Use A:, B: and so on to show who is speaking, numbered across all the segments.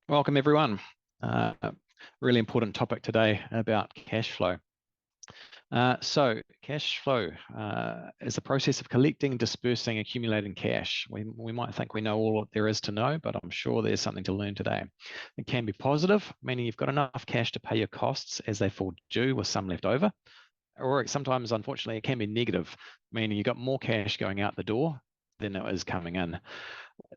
A: Welcome everyone. Really important topic today about cash flow. So cash flow is the process of collecting, dispersing, accumulating cash. We might think we know all there is to know, but I'm sure there's something to learn today. It can be positive, meaning you've got enough cash to pay your costs as they fall due with some left over. Or sometimes, unfortunately, it can be negative, meaning you've got more cash going out the door than it is coming in.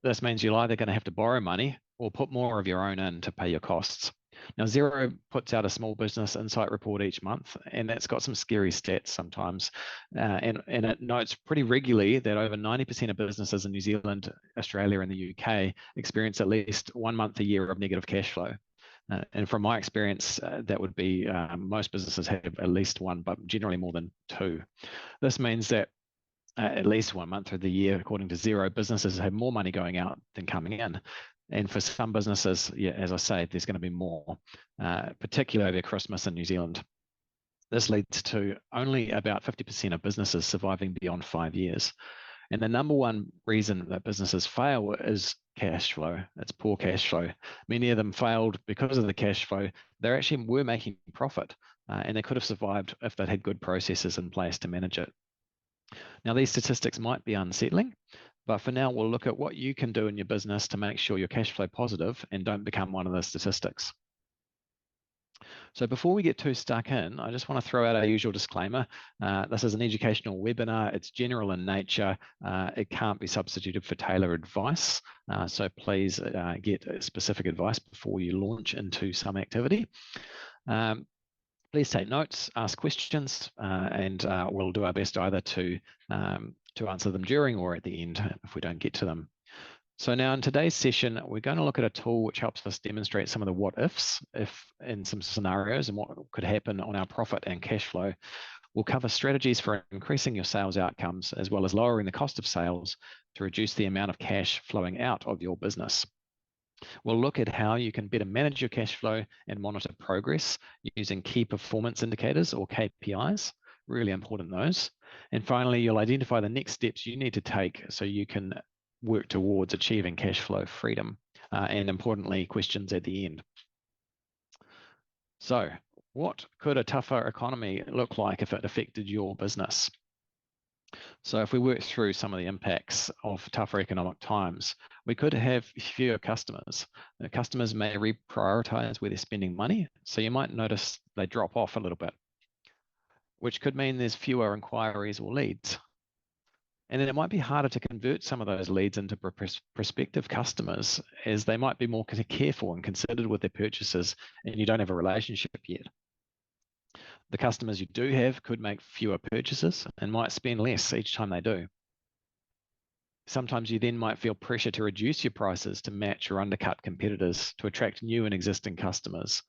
A: This means you're either going to have to borrow money or put more of your own in to pay your costs. Now, Xero puts out a small business insight report each month, and that's got some scary stats sometimes. And it notes pretty regularly that over 90% of businesses in New Zealand, Australia, and the UK experience at least 1 month a year of negative cash flow. And from my experience, that would be most businesses have at least one, but generally more than two. This means that at least 1 month of the year, according to Xero, businesses have more money going out than coming in. And for some businesses, yeah, as I say, there's going to be more, particularly over Christmas in New Zealand. This leads to only about 50% of businesses surviving beyond 5 years. And the number one reason that businesses fail is cash flow. It's poor cash flow. Many of them failed because of the cash flow. They actually were making profit, and they could have survived if they'd had good processes in place to manage it. Now, these statistics might be unsettling, but for now, we'll look at what you can do in your business to make sure you're cash flow positive and don't become one of the statistics. So before we get too stuck in, I just want to throw out our usual disclaimer. This is an educational webinar. It's general in nature. It can't be substituted for tailored advice. So please get specific advice before you launch into some activity. Please take notes, ask questions, and we'll do our best either to answer them during or at the end if we don't get to them. So now in today's session, we're going to look at a tool which helps us demonstrate some of the what ifs, if in some scenarios, and what could happen on our profit and cash flow. We'll cover strategies for increasing your sales outcomes, as well as lowering the cost of sales to reduce the amount of cash flowing out of your business. We'll look at how you can better manage your cash flow and monitor progress using key performance indicators or KPIs, really important those. And finally, you'll identify the next steps you need to take so you can work towards achieving cash flow freedom, and importantly, questions at the end. So what could a tougher economy look like if it affected your business? So if we work through some of the impacts of tougher economic times, we could have fewer customers. Customers may reprioritize where they're spending money, so you might notice they drop off a little bit, which could mean there's fewer inquiries or leads. And then it might be harder to convert some of those leads into prospective customers, as they might be more careful and considered with their purchases, and you don't have a relationship yet. The customers you do have could make fewer purchases and might spend less each time they do. Sometimes you then might feel pressure to reduce your prices to match or undercut competitors to attract new and existing customers.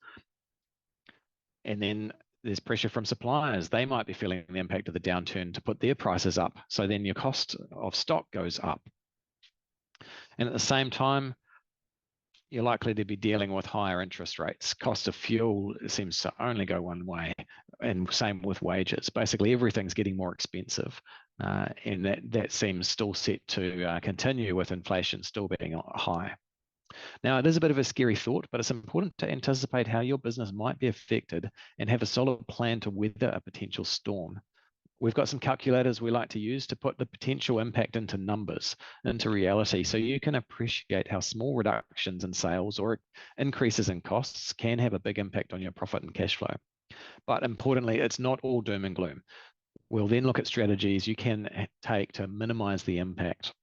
A: And then there's pressure from suppliers. They might be feeling the impact of the downturn to put their prices up. So then your cost of stock goes up. And at the same time, you're likely to be dealing with higher interest rates. Cost of fuel seems to only go one way, and same with wages. Basically, everything's getting more expensive, and that seems still set to continue with inflation still being high. Now, it is a bit of a scary thought, but it's important to anticipate how your business might be affected and have a solid plan to weather a potential storm. We've got some calculators we like to use to put the potential impact into numbers, into reality, so you can appreciate how small reductions in sales or increases in costs can have a big impact on your profit and cash flow. But importantly, it's not all doom and gloom. We'll then look at strategies you can take to minimize the impact.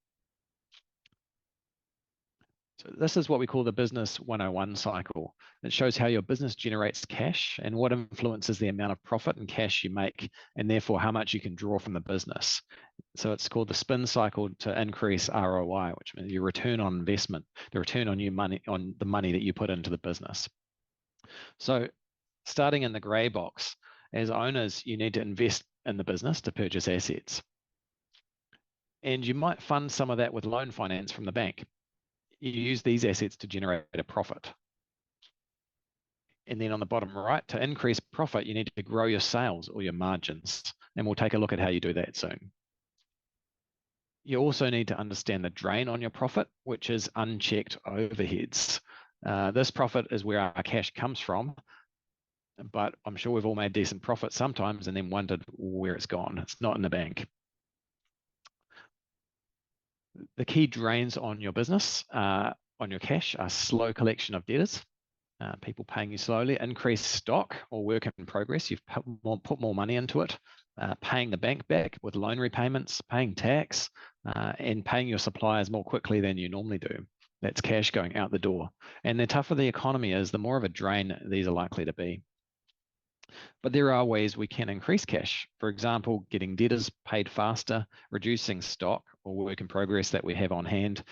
A: So this is what we call the Business 101 cycle. It shows how your business generates cash and what influences the amount of profit and cash you make, and therefore how much you can draw from the business. So it's called the spin cycle to increase ROI, which means your return on investment, the return on the money that you put into the business. So starting in the gray box, as owners, you need to invest in the business to purchase assets. And you might fund some of that with loan finance from the bank. You use these assets to generate a profit. And then on the bottom right, to increase profit, you need to grow your sales or your margins. And we'll take a look at how you do that soon. You also need to understand the drain on your profit, which is unchecked overheads. This profit is where our cash comes from, but I'm sure we've all made decent profits sometimes and then wondered where it's gone. It's not in the bank. The key drains on your business, on your cash, are slow collection of debtors, people paying you slowly, increased stock or work in progress, you've put more money into it, paying the bank back with loan repayments, paying tax, and paying your suppliers more quickly than you normally do. That's cash going out the door. And the tougher the economy is, the more of a drain these are likely to be. But there are ways we can increase cash. For example, getting debtors paid faster, reducing stock or work in progress that we have on hand,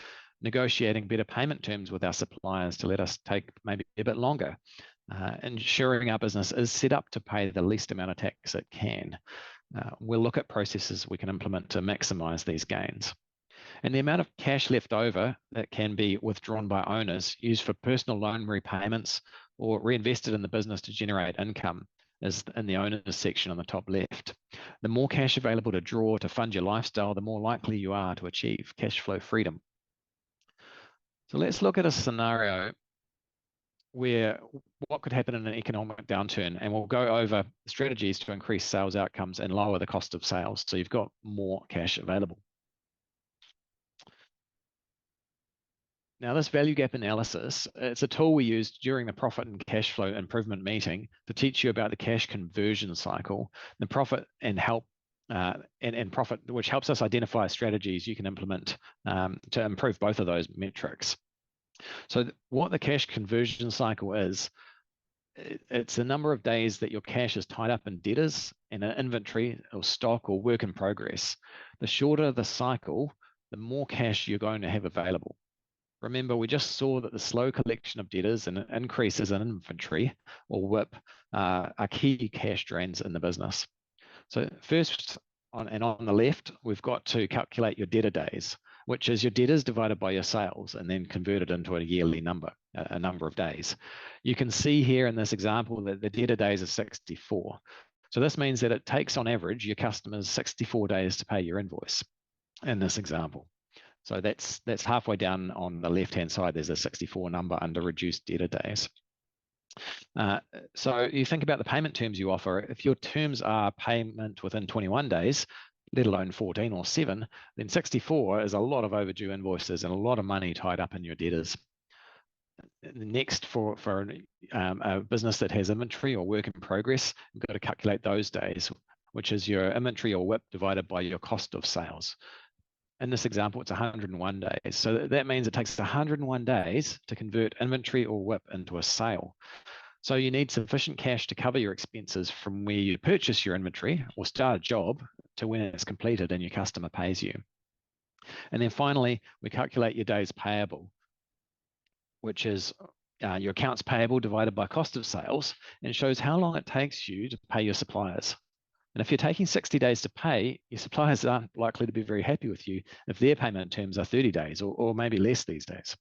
A: negotiating better payment terms with our suppliers to let us take maybe a bit longer, ensuring our business is set up to pay the least amount of tax it can. We'll look at processes we can implement to maximize these gains. And the amount of cash left over that can be withdrawn by owners, used for personal loan repayments or reinvested in the business to generate income, is in the owners section on the top left. The more cash available to draw to fund your lifestyle, the more likely you are to achieve cash flow freedom. So let's look at a scenario where what could happen in an economic downturn, and we'll go over strategies to increase sales outcomes and lower the cost of sales so you've got more cash available. Now, this value gap analysis, it's a tool we used during the profit and cash flow improvement meeting to teach you about the cash conversion cycle, the profit and profit, which helps us identify strategies you can implement to improve both of those metrics. So what the cash conversion cycle is, it's the number of days that your cash is tied up in debtors and inventory or stock or work in progress. The shorter the cycle, the more cash you're going to have available. Remember, we just saw that the slow collection of debtors and increases in inventory or WIP are key cash drains in the business. So first, on the left, we've got to calculate your debtor days, which is your debtors divided by your sales and then converted into a yearly number, a number of days. You can see here in this example that the debtor days are 64. So this means that it takes on average your customers 64 days to pay your invoice in this example. So that's halfway down on the left-hand side. There's a 64 number under reduced debtor days. So you think about the payment terms you offer. If your terms are payment within 21 days, let alone 14 or 7, then 64 is a lot of overdue invoices and a lot of money tied up in your debtors. Next, for a business that has inventory or work in progress, you've got to calculate those days, which is your inventory or WIP divided by your cost of sales. In this example, it's 101 days. So that means it takes 101 days to convert inventory or WIP into a sale. So you need sufficient cash to cover your expenses from where you purchase your inventory or start a job to when it's completed and your customer pays you. And then finally, we calculate your days payable, which is your accounts payable divided by cost of sales, and shows how long it takes you to pay your suppliers. And if you're taking 60 days to pay, your suppliers aren't likely to be very happy with you if their payment terms are 30 days or maybe less these days.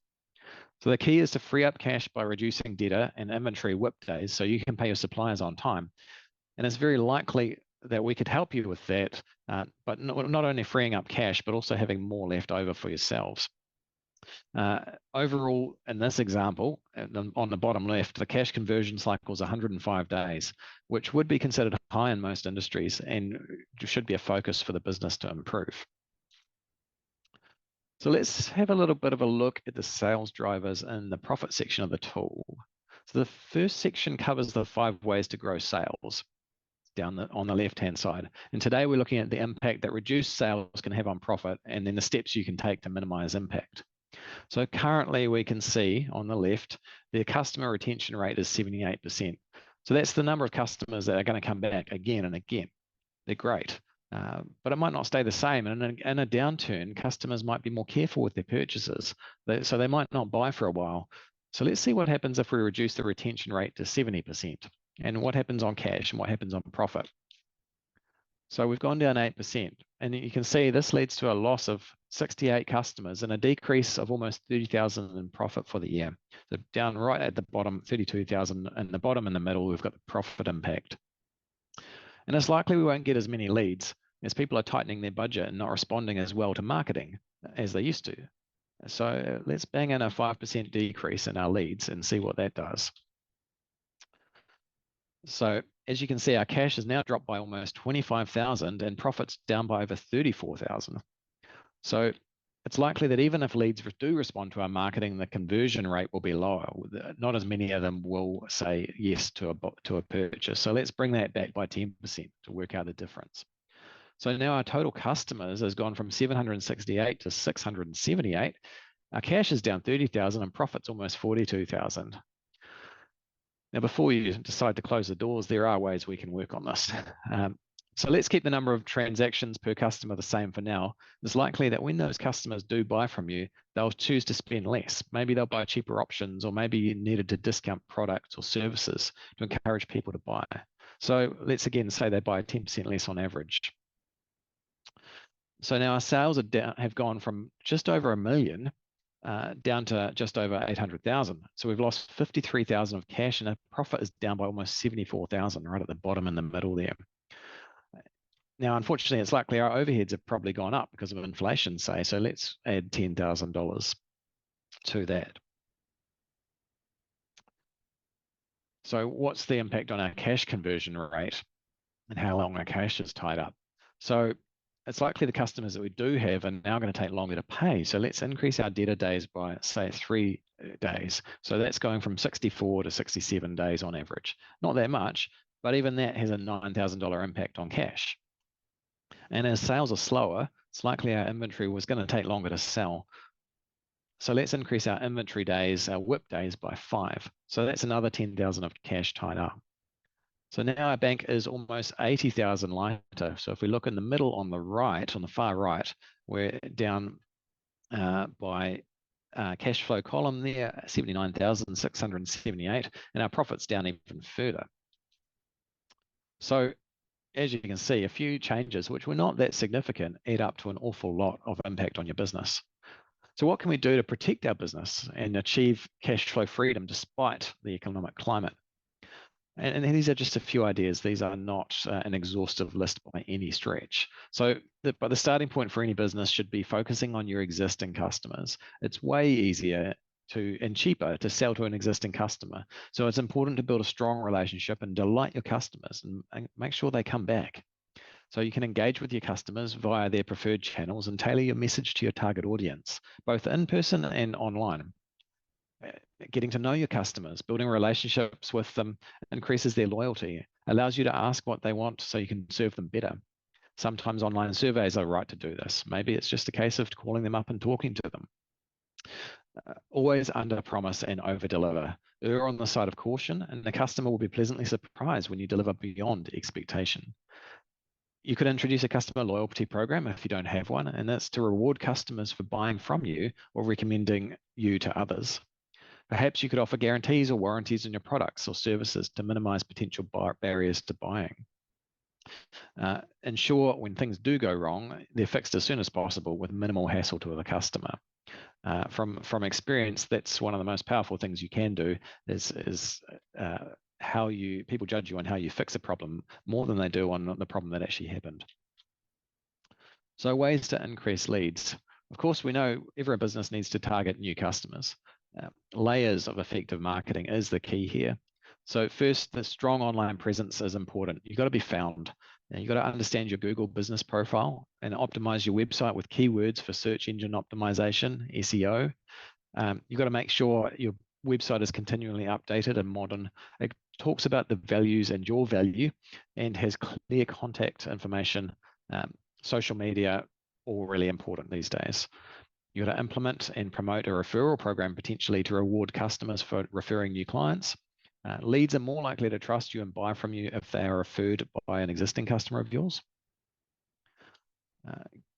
A: So the key is to free up cash by reducing debtor and inventory WIP days so you can pay your suppliers on time. And it's very likely that we could help you with that, but not only freeing up cash, but also having more left over for yourselves. Overall, in this example, on the bottom left, the cash conversion cycle is 105 days, which would be considered high in most industries and should be a focus for the business to improve. So let's have a little bit of a look at the sales drivers in the profit section of the tool. So the first section covers the 5 ways to grow sales on the left-hand side. And today we're looking at the impact that reduced sales can have on profit and then the steps you can take to minimize impact. So currently we can see on the left, the customer retention rate is 78%. So that's the number of customers that are going to come back again and again. They're great, but it might not stay the same. And in a downturn, customers might be more careful with their purchases. So they might not buy for a while. So let's see what happens if we reduce the retention rate to 70%, and what happens on cash and what happens on profit. So we've gone down 8%, and you can see this leads to a loss of 68 customers and a decrease of almost 30,000 in profit for the year. So down right at the bottom, 32,000 in the bottom, in the middle, we've got the profit impact. And it's likely we won't get as many leads as people are tightening their budget and not responding as well to marketing as they used to. So let's bang in a 5% decrease in our leads and see what that does. So as you can see, our cash has now dropped by almost 25,000 and profits down by over 34,000. So it's likely that even if leads do respond to our marketing, the conversion rate will be lower. Not as many of them will say yes to a purchase. So let's bring that back by 10% to work out the difference. So now our total customers has gone from 768 to 678. Our cash is down 30,000 and profits almost 42,000. Now, before you decide to close the doors, there are ways we can work on this. So let's keep the number of transactions per customer the same for now. It's likely that when those customers do buy from you, they'll choose to spend less. Maybe they'll buy cheaper options, or maybe you needed to discount products or services to encourage people to buy. So let's again say they buy 10% less on average. So now our sales have gone from just over $1 million down to just over 800,000. So we've lost 53,000 of cash, and our profit is down by almost 74,000, right at the bottom in the middle there. Now, unfortunately, it's likely our overheads have probably gone up because of inflation, say. So let's add $10,000 to that. So what's the impact on our cash conversion rate and how long our cash is tied up? So it's likely the customers that we do have are now going to take longer to pay. So let's increase our debtor days by, say, 3 days. So that's going from 64 to 67 days on average. Not that much, but even that has a $9,000 impact on cash. And as sales are slower, it's likely our inventory was going to take longer to sell. So let's increase our inventory days, our WIP days, by 5. So that's another 10,000 of cash tied up. So now our bank is almost 80,000 lighter. So if we look in the middle on the right, on the far right, we're down by cash flow column there, 79,678, and our profit's down even further. So as you can see, a few changes, which were not that significant, add up to an awful lot of impact on your business. So what can we do to protect our business and achieve cash flow freedom despite the economic climate? And these are just a few ideas. These are not an exhaustive list by any stretch. So but the starting point for any business should be focusing on your existing customers. It's way easier and cheaper to sell to an existing customer. So it's important to build a strong relationship and delight your customers and make sure they come back. So you can engage with your customers via their preferred channels and tailor your message to your target audience, both in person and online. Getting to know your customers, building relationships with them increases their loyalty, allows you to ask what they want so you can serve them better. Sometimes online surveys are right to do this. Maybe it's just a case of calling them up and talking to them. Always under promise and over deliver. Err on the side of caution, and the customer will be pleasantly surprised when you deliver beyond expectation. You could introduce a customer loyalty program if you don't have one, and that's to reward customers for buying from you or recommending you to others. Perhaps you could offer guarantees or warranties on your products or services to minimize potential barriers to buying. Ensure when things do go wrong, they're fixed as soon as possible with minimal hassle to the customer. From experience, that's one of the most powerful things you can do is how people judge you on how you fix a problem more than they do on the problem that actually happened. So ways to increase leads. Of course, we know every business needs to target new customers. Layers of effective marketing is the key here. So first, the strong online presence is important. You've got to be found. You've got to understand your Google business profile and optimize your website with keywords for search engine optimization, SEO. You've got to make sure your website is continually updated and modern. It talks about the values and your value and has clear contact information. Social media, all really important these days. You've got to implement and promote a referral program potentially to reward customers for referring new clients. Leads are more likely to trust you and buy from you if they are referred by an existing customer of yours.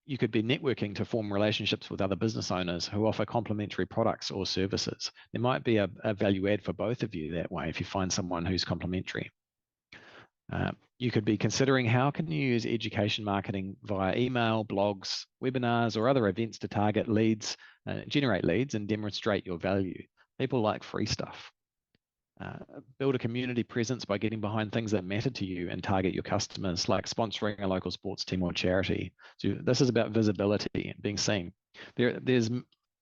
A: You could be networking to form relationships with other business owners who offer complementary products or services. There might be a value add for both of you that way if you find someone who's complementary. You could be considering how can you use education marketing via email, blogs, webinars, or other events to target leads, generate leads and demonstrate your value. People like free stuff. Build a community presence by getting behind things that matter to you and target your customers, like sponsoring a local sports team or charity. So this is about visibility and being seen. There's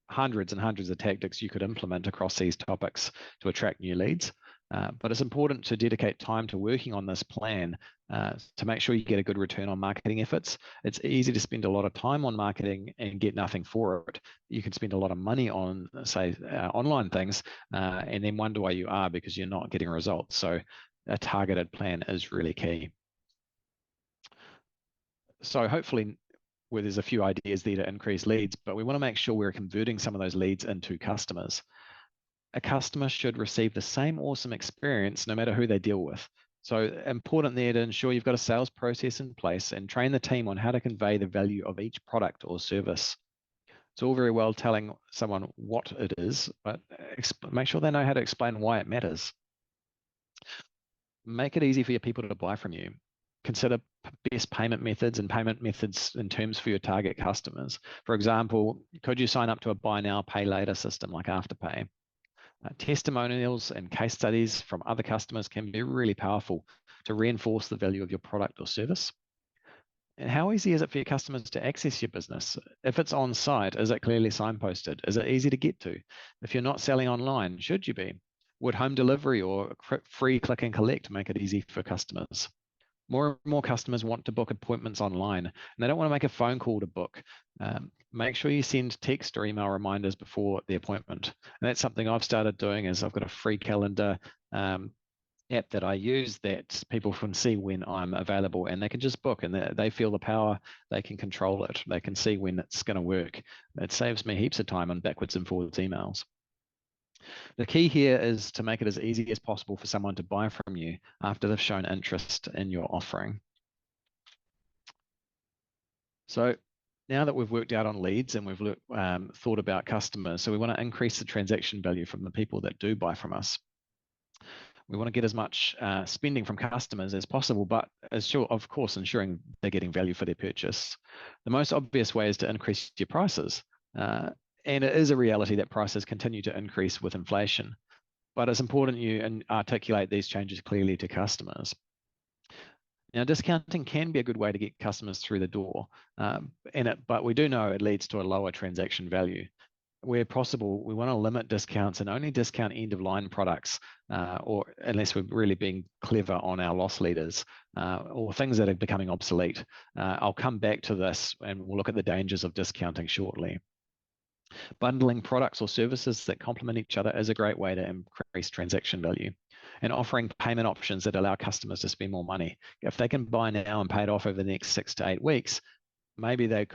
A: hundreds and hundreds of tactics you could implement across these topics to attract new leads. But it's important to dedicate time to working on this plan to make sure you get a good return on marketing efforts. It's easy to spend a lot of time on marketing and get nothing for it. You can spend a lot of money on, say, online things and then wonder why you are because you're not getting results. So a targeted plan is really key. So hopefully there's a few ideas there to increase leads, but we want to make sure we're converting some of those leads into customers. A customer should receive the same awesome experience no matter who they deal with. So important there to ensure you've got a sales process in place and train the team on how to convey the value of each product or service. It's all very well telling someone what it is, but make sure they know how to explain why it matters. Make it easy for your people to buy from you. Consider best payment methods and payment methods and terms for your target customers. For example, could you sign up to a buy now, pay later system like Afterpay? Testimonials and case studies from other customers can be really powerful to reinforce the value of your product or service. And how easy is it for your customers to access your business? If it's on site, is it clearly signposted? Is it easy to get to? If you're not selling online, should you be? Would home delivery or free click and collect make it easy for customers? More and more customers want to book appointments online, and they don't want to make a phone call to book. Make sure you send text or email reminders before the appointment. And that's something I've started doing is I've got a free calendar app that I use that people can see when I'm available, and they can just book, and they feel the power. They can control it. They can see when it's going to work. It saves me heaps of time on backwards and forwards emails. The key here is to make it as easy as possible for someone to buy from you after they've shown interest in your offering. So now that we've worked out on leads and we've thought about customers, so we want to increase the transaction value from the people that do buy from us. We want to get as much spending from customers as possible, but of course, ensuring they're getting value for their purchase. The most obvious way is to increase your prices. And it is a reality that prices continue to increase with inflation, but it's important you articulate these changes clearly to customers. Now, discounting can be a good way to get customers through the door, but we do know it leads to a lower transaction value. Where possible, we want to limit discounts and only discount end-of-line products, or unless we're really being clever on our loss leaders, or things that are becoming obsolete. I'll come back to this and we'll look at the dangers of discounting shortly. Bundling products or services that complement each other is a great way to increase transaction value, and offering payment options that allow customers to spend more money. If they can buy now and pay it off over the next 6 to 8 weeks, maybe they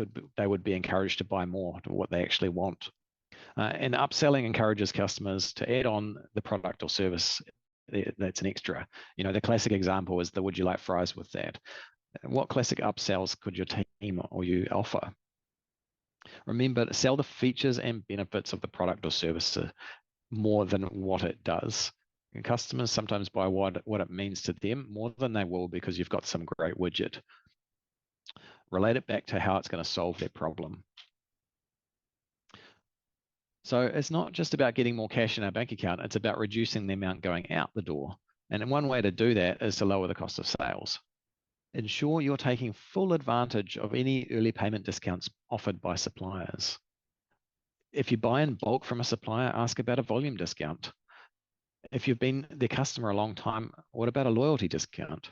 A: would be encouraged to buy more to what they actually want. And upselling encourages customers to add on the product or service that's an extra. You know, the classic example is the would you like fries with that? What classic upsells could your team or you offer? Remember to sell the features and benefits of the product or service more than what it does. And customers sometimes buy what it means to them more than they will because you've got some great widget. Relate it back to how it's going to solve their problem. So it's not just about getting more cash in our bank account, it's about reducing the amount going out the door. And one way to do that is to lower the cost of sales. Ensure you're taking full advantage of any early payment discounts offered by suppliers. If you buy in bulk from a supplier, ask about a volume discount. If you've been their customer a long time, what about a loyalty discount?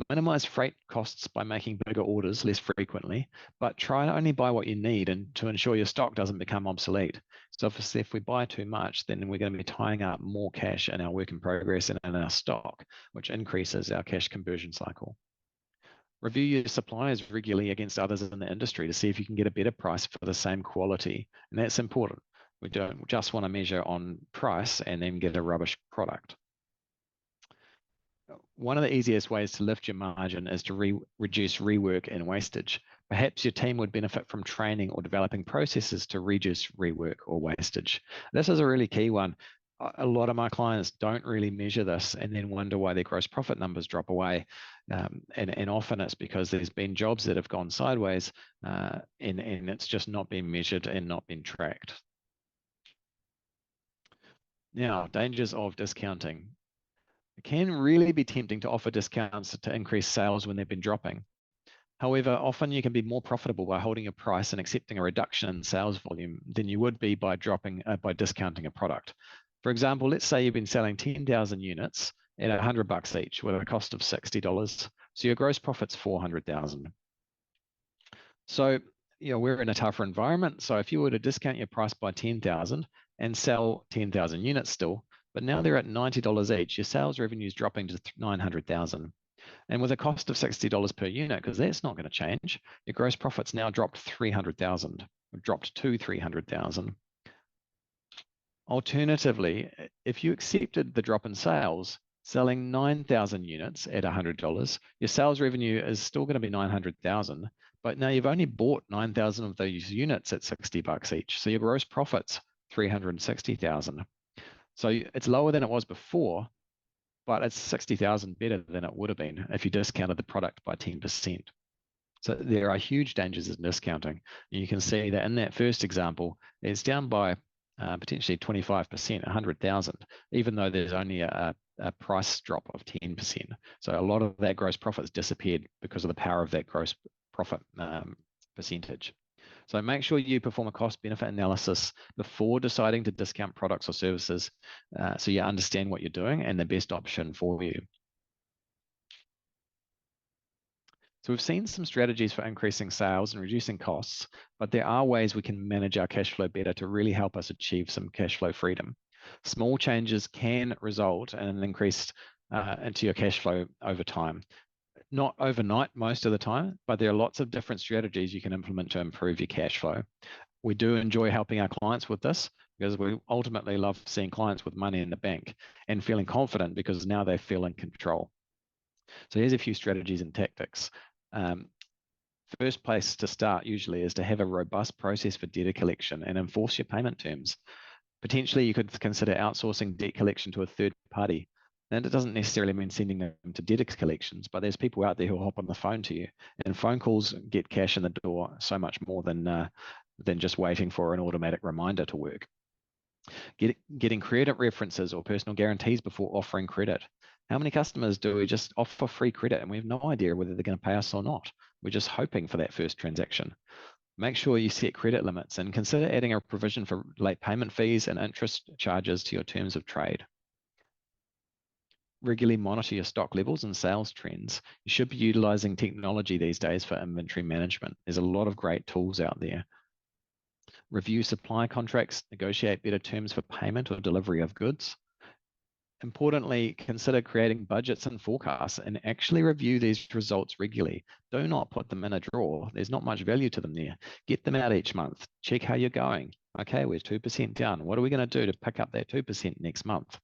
A: Minimize freight costs by making bigger orders less frequently, but try to only buy what you need and to ensure your stock doesn't become obsolete. So obviously, if we buy too much, then we're going to be tying up more cash in our work in progress and in our stock, which increases our cash conversion cycle. Review your suppliers regularly against others in the industry to see if you can get a better price for the same quality. And that's important. We don't just want to measure on price and then get a rubbish product. One of the easiest ways to lift your margin is to reduce rework and wastage. Perhaps your team would benefit from training or developing processes to reduce rework or wastage. This is a really key one. A lot of my clients don't really measure this and then wonder why their gross profit numbers drop away. And often it's because there's been jobs that have gone sideways and it's just not been measured and not been tracked. Now, dangers of discounting. It can really be tempting to offer discounts to increase sales when they've been dropping. However, often you can be more profitable by holding your price and accepting a reduction in sales volume than you would be by discounting a product. For example, let's say you've been selling 10,000 units at $100 each with a cost of $60. So your gross profit's 400,000. So, we're in a tougher environment. So if you were to discount your price by 10,000 and sell 10,000 units still, but now they're at $90 each, your sales revenue is dropping to 900,000. And with a cost of $60 per unit, because that's not going to change, your gross profit's now dropped to 300,000. Alternatively, if you accepted the drop in sales, selling 9,000 units at $100, your sales revenue is still going to be 900,000, but now you've only bought 9,000 of those units at $60 each. So your gross profit's 360,000. So it's lower than it was before, but it's 60,000 better than it would have been if you discounted the product by 10%. So there are huge dangers in discounting. You can see that in that first example, it's down by potentially 25%, 100,000, even though there's only a price drop of 10%. So a lot of that gross profit has disappeared because of the power of that gross profit percentage. So make sure you perform a cost-benefit analysis before deciding to discount products or services so you understand what you're doing and the best option for you. So we've seen some strategies for increasing sales and reducing costs, but there are ways we can manage our cash flow better to really help us achieve some cash flow freedom. Small changes can result in an increase into your cash flow over time. Not overnight most of the time, but there are lots of different strategies you can implement to improve your cash flow. We do enjoy helping our clients with this because we ultimately love seeing clients with money in the bank and feeling confident because now they feel in control. So here's a few strategies and tactics. First place to start usually is to have a robust process for data collection and enforce your payment terms. Potentially, you could consider outsourcing debt collection to a third party. And it doesn't necessarily mean sending them to debt collections, but there's people out there who'll hop on the phone to you, and phone calls get cash in the door so much more than just waiting for an automatic reminder to work. Getting credit references or personal guarantees before offering credit. How many customers do we just offer free credit and we have no idea whether they're going to pay us or not? We're just hoping for that first transaction. Make sure you set credit limits and consider adding a provision for late payment fees and interest charges to your terms of trade. Regularly monitor your stock levels and sales trends. You should be utilizing technology these days for inventory management. There's a lot of great tools out there. Review supply contracts, negotiate better terms for payment or delivery of goods. Importantly, consider creating budgets and forecasts and actually review these results regularly. Do not put them in a drawer. There's not much value to them there. Get them out each month. Check how you're going. Okay, we're 2% down. What are we going to do to pick up that 2% next month?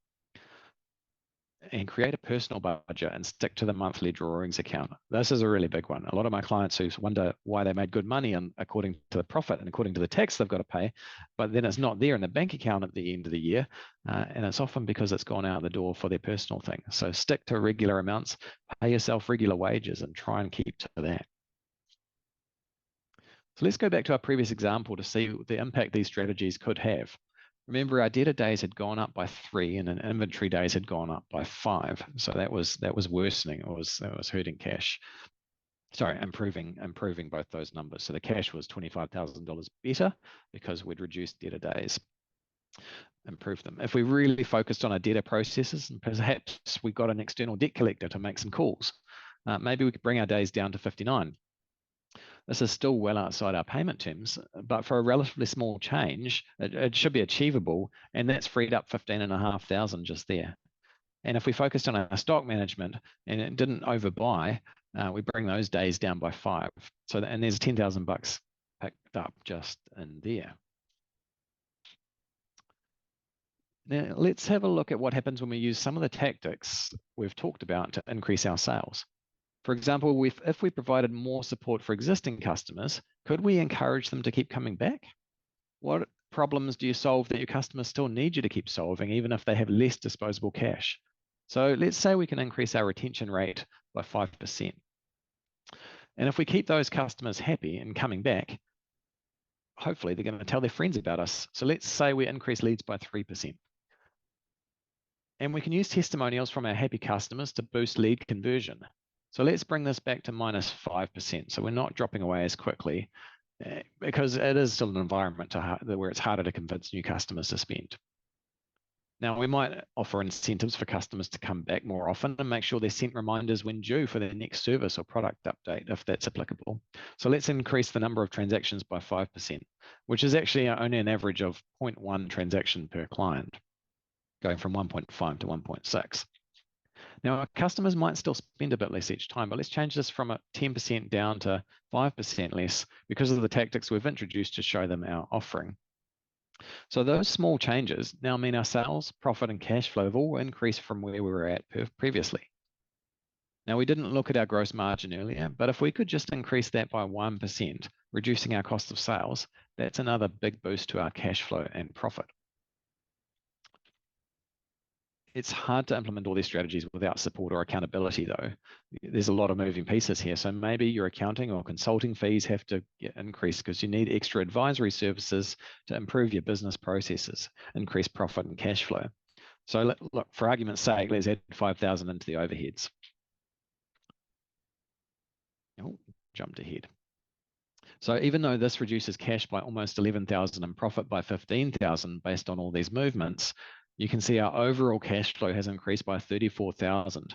A: And create a personal budget and stick to the monthly drawings account. This is a really big one. A lot of my clients who wonder why they made good money and according to the profit and according to the tax they've got to pay, but then it's not there in the bank account at the end of the year. And it's often because it's gone out the door for their personal thing. So stick to regular amounts, pay yourself regular wages and try and keep to that. So let's go back to our previous example to see the impact these strategies could have. Remember, our debtor days had gone up by 3 and inventory days had gone up by 5. So that was worsening. It was hurting cash. Sorry, improving both those numbers. So the cash was $25,000 better because we'd reduced debtor days, improved them. If we really focused on our debtor processes and perhaps we got an external debt collector to make some calls, maybe we could bring our days down to 59. This is still well outside our payment terms, but for a relatively small change, it should be achievable, and that's freed up 15,500 just there. And if we focused on our stock management and it didn't overbuy, we bring those days down by 5. So, and there's $10,000 picked up just in there. Now, let's have a look at what happens when we use some of the tactics we've talked about to increase our sales. For example, if we provided more support for existing customers, could we encourage them to keep coming back? What problems do you solve that your customers still need you to keep solving, even if they have less disposable cash? So let's say we can increase our retention rate by 5%. And if we keep those customers happy and coming back, hopefully they're going to tell their friends about us. So let's say we increase leads by 3%. And we can use testimonials from our happy customers to boost lead conversion. So let's bring this back to -5%. So we're not dropping away as quickly because it is still an environment where it's harder to convince new customers to spend. Now, we might offer incentives for customers to come back more often and make sure they're sent reminders when due for their next service or product update, if that's applicable. So let's increase the number of transactions by 5%, which is actually only an average of 0.1 transaction per client, going from 1.5 to 1.6. Now, our customers might still spend a bit less each time, but let's change this from a 10% down to 5% less because of the tactics we've introduced to show them our offering. So those small changes now mean our sales, profit, and cash flow have all increased from where we were at previously. Now, we didn't look at our gross margin earlier, but if we could just increase that by 1%, reducing our cost of sales, that's another big boost to our cash flow and profit. It's hard to implement all these strategies without support or accountability, though. There's a lot of moving pieces here. So maybe your accounting or consulting fees have to get increased because you need extra advisory services to improve your business processes, increase profit and cash flow. So look, for argument's sake, let's add 5,000 into the overheads. Oh, jumped ahead. So even though this reduces cash by almost 11,000 and profit by 15,000 based on all these movements, you can see our overall cash flow has increased by 34,000.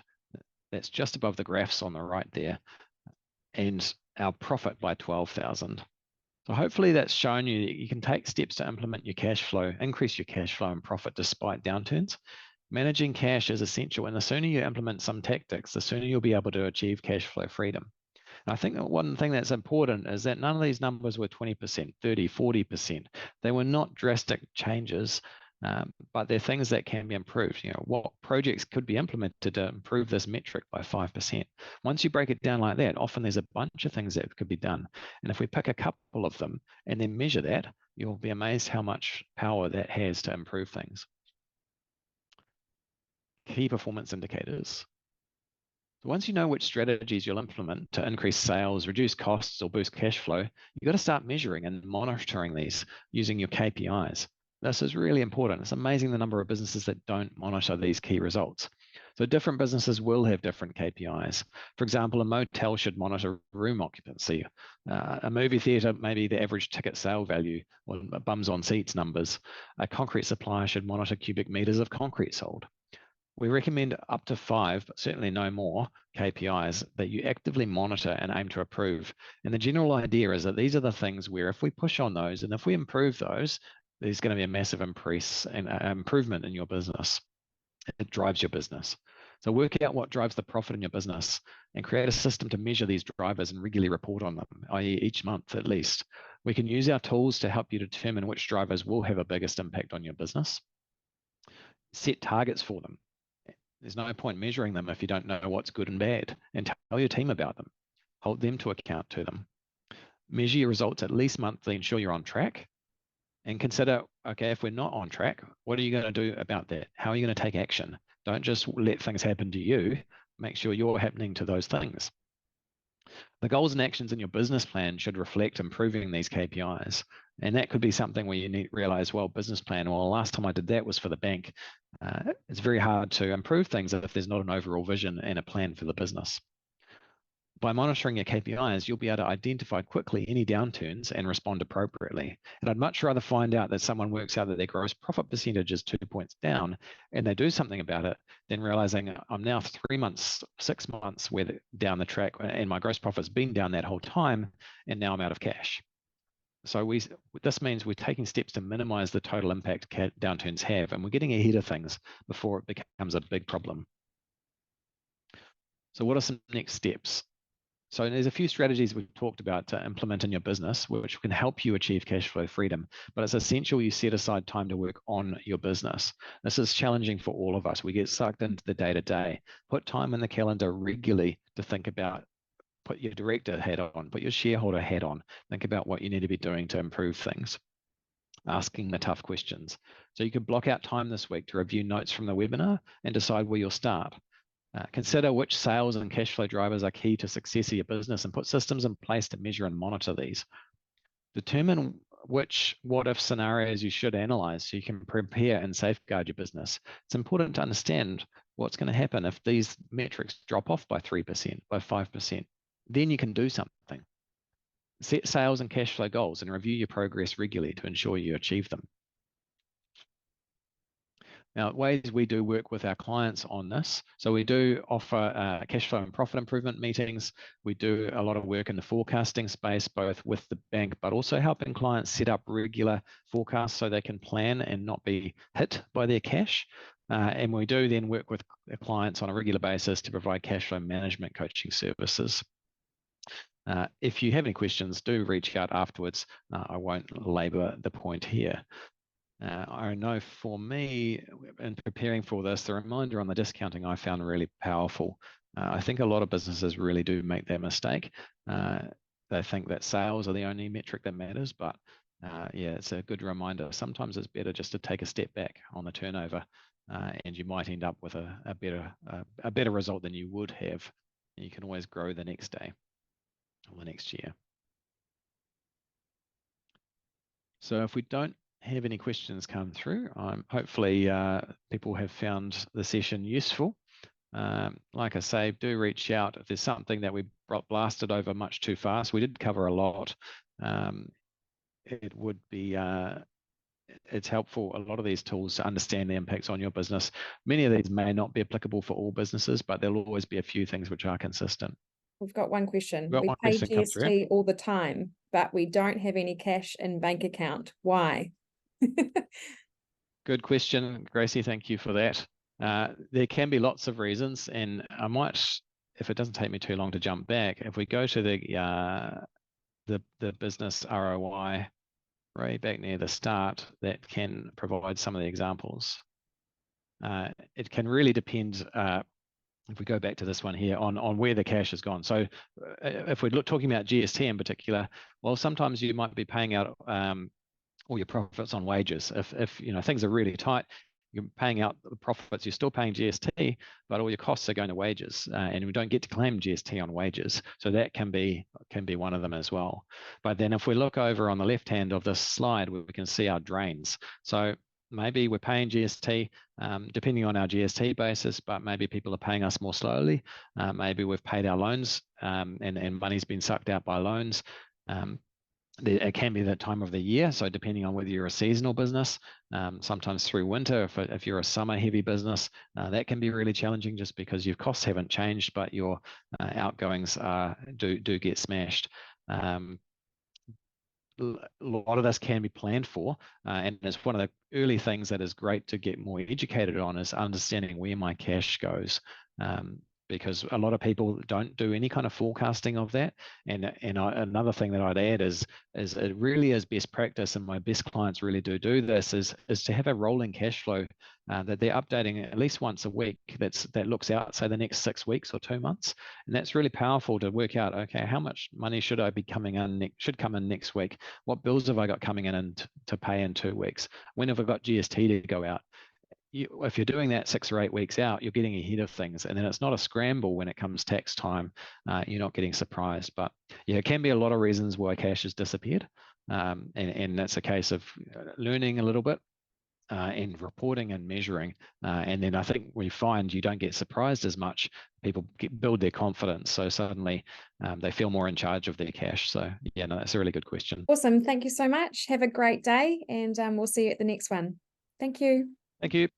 A: That's just above the graphs on the right there, and our profit by 12,000. So hopefully that's shown you that you can take steps to implement your cash flow, increase your cash flow and profit despite downturns. Managing cash is essential, and the sooner you implement some tactics, the sooner you'll be able to achieve cash flow freedom. And I think that one thing that's important is that none of these numbers were 20%, 30, 40%. They were not drastic changes, but they're things that can be improved. What projects could be implemented to improve this metric by 5%? Once you break it down like that, often there's a bunch of things that could be done. And if we pick a couple of them and then measure that, you'll be amazed how much power that has to improve things. Key performance indicators. So once you know which strategies you'll implement to increase sales, reduce costs, or boost cash flow, you've got to start measuring and monitoring these using your KPIs. This is really important. It's amazing the number of businesses that don't monitor these key results. So different businesses will have different KPIs. For example, a motel should monitor room occupancy. A movie theatre, maybe the average ticket sale value or bums on seats numbers. A concrete supplier should monitor cubic meters of concrete sold. We recommend up to 5, but certainly no more KPIs that you actively monitor and aim to improve. And the general idea is that these are the things where if we push on those and if we improve those, there's going to be a massive improvement in your business. It drives your business. So work out what drives the profit in your business and create a system to measure these drivers and regularly report on them, i.e. each month at least. We can use our tools to help you determine which drivers will have a biggest impact on your business. Set targets for them. There's no point measuring them if you don't know what's good and bad, and tell your team about them. Hold them to account to them. Measure your results at least monthly, ensure you're on track, and consider, okay, if we're not on track, what are you going to do about that? How are you going to take action? Don't just let things happen to you. Make sure you're happening to those things. The goals and actions in your business plan should reflect improving these KPIs. And that could be something where you need to realize, well, business plan, well, last time I did that was for the bank. It's very hard to improve things if there's not an overall vision and a plan for the business. By monitoring your KPIs, you'll be able to identify quickly any downturns and respond appropriately. And I'd much rather find out that someone works out that their gross profit percentage is 2 points down and they do something about it than realizing I'm now 3 months, 6 months down the track and my gross profit's been down that whole time and now I'm out of cash. So this means we're taking steps to minimize the total impact downturns have, and we're getting ahead of things before it becomes a big problem. So what are some next steps? So there's a few strategies we've talked about to implement in your business, which can help you achieve cash flow freedom, but it's essential you set aside time to work on your business. This is challenging for all of us. We get sucked into the day-to-day. Put time in the calendar regularly to think about, put your director hat on, put your shareholder hat on, think about what you need to be doing to improve things, asking the tough questions. So you could block out time this week to review notes from the webinar and decide where you'll start. Consider which sales and cash flow drivers are key to success of your business and put systems in place to measure and monitor these. Determine which what-if scenarios you should analyze so you can prepare and safeguard your business. It's important to understand what's going to happen if these metrics drop off by 3%, by 5%? Then you can do something. Set sales and cash flow goals and review your progress regularly to ensure you achieve them. Now, ways we do work with our clients on this. So we do offer cash flow and profit improvement meetings. We do a lot of work in the forecasting space, both with the bank, but also helping clients set up regular forecasts so they can plan and not be hit by their cash. And we do then work with clients on a regular basis to provide cash flow management coaching services. If you have any questions, do reach out afterwards. I won't labor the point here. I know for me, in preparing for this, the reminder on the discounting I found really powerful. I think a lot of businesses really do make that mistake. They think that sales are the only metric that matters, but yeah, it's a good reminder. Sometimes it's better just to take a step back on the turnover, and you might end up with a better result than you would have. You can always grow the next day or the next year. So if we don't have any questions come through, hopefully people have found the session useful. Like I say, do reach out if there's something that we blasted over much too fast. We did cover a lot. It would be it's helpful, a lot of these tools, to understand the impacts on your business. Many of these may not be applicable for all businesses, but there'll always be a few things which are consistent.
B: We've got one question. We pay GST all the time, but we don't have any cash in bank account. Why?
A: Good question, Gracie. Thank you for that. There can be lots of reasons, and I might, if it doesn't take me too long to jump back, if we go to the business ROI right back near the start, that can provide some of the examples. It can really depend. If we go back to this one here on where the cash has gone. So if we're talking about GST in particular, well, sometimes you might be paying out all your profits on wages. If you know things are really tight, you're paying out the profits, you're still paying GST, but all your costs are going to wages, and we don't get to claim GST on wages. So that can be one of them as well. But then if we look over on the left hand of this slide, we can see our drains. So maybe we're paying GST depending on our GST basis, but maybe people are paying us more slowly. Maybe we've paid our loans and money's been sucked out by loans. It can be that time of the year. So depending on whether you're a seasonal business, sometimes through winter, if you're a summer heavy business, that can be really challenging just because your costs haven't changed, but your outgoings do get smashed. A lot of this can be planned for, and it's one of the early things that is great to get more educated on, is understanding where my cash goes, because a lot of people don't do any kind of forecasting of that. And another thing that I'd add is it really is best practice, and my best clients really do this, is to have a rolling cash flow that they're updating at least once a week that looks out, say, the next 6 weeks or 2 months. And that's really powerful to work out, okay, how much money should I be coming in, should come in next week? What bills have I got coming in to pay in 2 weeks? When have I got GST to go out? If you're doing that 6 or 8 weeks out, you're getting ahead of things, and then it's not a scramble when it comes tax time. You're not getting surprised. But yeah, it can be a lot of reasons why cash has disappeared, and that's a case of learning a little bit and reporting and measuring. And then I think we find you don't get surprised as much. People build their confidence, so suddenly they feel more in charge of their cash. So yeah, no, that's a really good question.
B: Awesome. Thank you so much. Have a great day, and we'll see you at the next one. Thank you.
A: Thank you.